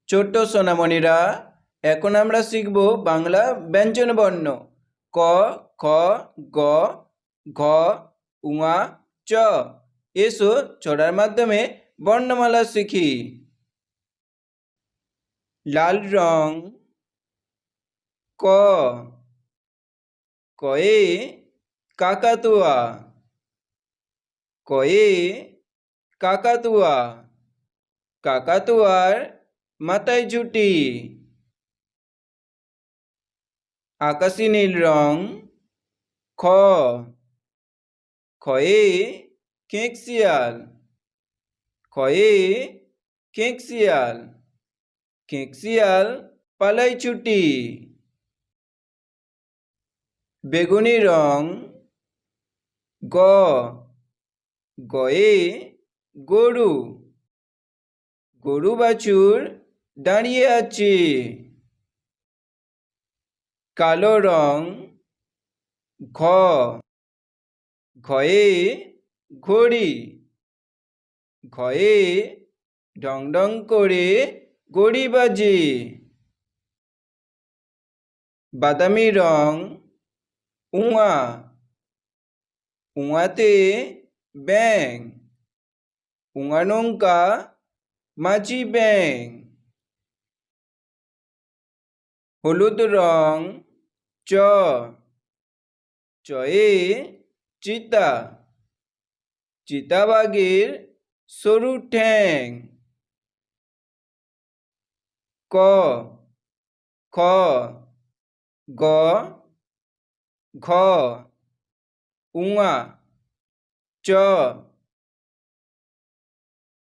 ছোট্ট সোনামণিরা, এখন আমরা শিখব বাংলা ব্যঞ্জন বর্ণ। ক, খ, গ, ঘ, উঙা, চ। এসো ছড়ার মাধ্যমে বর্ণমালা শিখি। লাল রং। ক, কয়ে কাকাতুয়া। কয়ে কাকাতুয়া। কাকাতুয়ার মাথায় ঝুঁটি। আকাশী নীল রং। খ, খয়ে খেঁকশিয়াল। খয়ে খেঁকশিয়াল। খেঁকশিয়াল পালায় ছুটি। বেগুনি রং। গ, গয়ে গরু। গরু বাছুর দাঁড়িয়ে আছে। কালো রং। ঘ, ঘয়ে ঘড়ি। ঘয়ে ঢং ঢং করে ঘড়ি বাজে। বাদামি রং। উঙা। উঙাতে ব্যাঙ। উঙা নৌকা মাঝি ব্যাঙ। হলুদ রং। চ, চয়ে চিতা। চিতাবাঘের সরু ঠ্যাং। ক, খ, গ, ঘ, উঙা, চ।